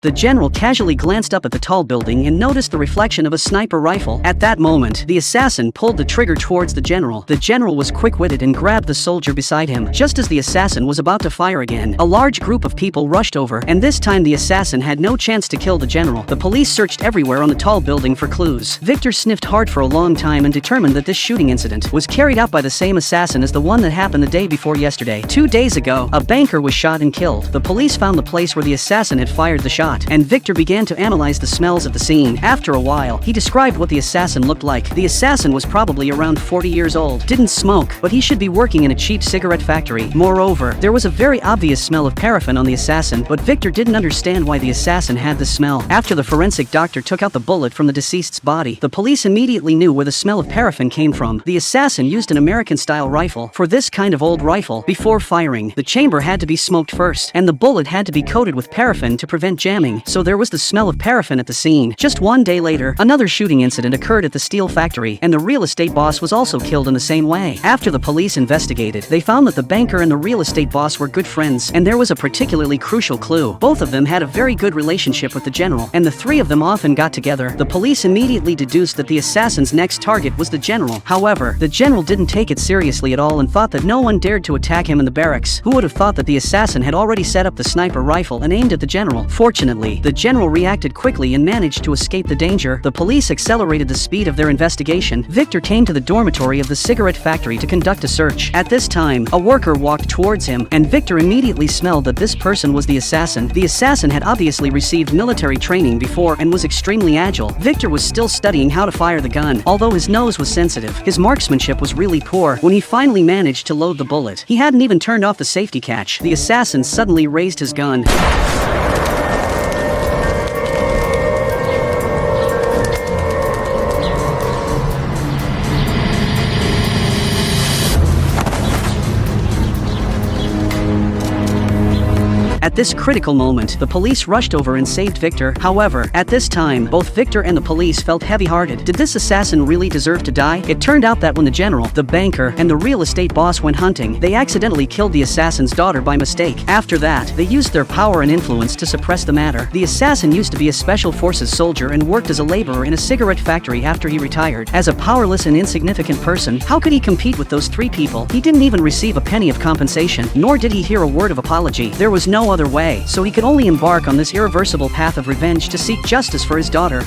The general casually glanced up at the tall building and noticed the reflection of a sniper rifle. At that moment, the assassin pulled the trigger towards the general. The general was quick-witted and grabbed the soldier beside him. Just as the assassin was about to fire again, a large group of people rushed over, and this time the assassin had no chance to kill the general. The police searched everywhere on the tall building for clues. Victor sniffed hard for a long time and determined that this shooting incident was carried out by the same assassin as the one that happened the day before yesterday. 2 days ago, a banker was shot and killed. The police found the place where the assassin had fired the shot, and Victor began to analyze the smells of the scene. After a while, he described what the assassin looked like. The assassin was probably around 40 years old, didn't smoke, but he should be working in a cheap cigarette factory. Moreover, there was a very obvious smell of paraffin on the assassin, but Victor didn't understand why the assassin had the smell. After the forensic doctor took out the bullet from the deceased's body, the police immediately knew where the smell of paraffin came from. The assassin used an American-style rifle. For this kind of old rifle, before firing, the chamber had to be smoked first, and the bullet had to be coated with paraffin to prevent jamming, so there was the smell of paraffin at the scene. Just 1 day later, another shooting incident occurred at the steel factory, and the real estate boss was also killed in the same way. After the police investigated, they found that the banker and the real estate boss were good friends, and there was a particularly crucial clue. Both of them had a very good relationship with the general, and the three of them often got together. The police immediately deduced that the assassin's next target was the general. However, the general didn't take it seriously at all and thought that no one dared to attack him in the barracks. Who would have thought that the assassin had already set up the sniper rifle and aimed at the general? Fortunately, the general reacted quickly and managed to escape the danger. The police accelerated the speed of their investigation. Victor came to the dormitory of the cigarette factory to conduct a search. At this time, a worker walked towards him, and Victor immediately smelled that this person was the assassin. The assassin had obviously received military training before and was extremely agile. Victor was still studying how to fire the gun. Although his nose was sensitive, his marksmanship was really poor. When he finally managed to load the bullet, he hadn't even turned off the safety catch. The assassin suddenly raised his gun. At this critical moment, the police rushed over and saved Victor. However, at this time, both Victor and the police felt heavy-hearted. Did this assassin really deserve to die? It turned out that when the general, the banker, and the real estate boss went hunting, they accidentally killed the assassin's daughter by mistake. After that, they used their power and influence to suppress the matter. The assassin used to be a special forces soldier and worked as a laborer in a cigarette factory after he retired. As a powerless and insignificant person, how could he compete with those three people? He didn't even receive a penny of compensation, nor did he hear a word of apology. There was no other way, so he could only embark on this irreversible path of revenge to seek justice for his daughter.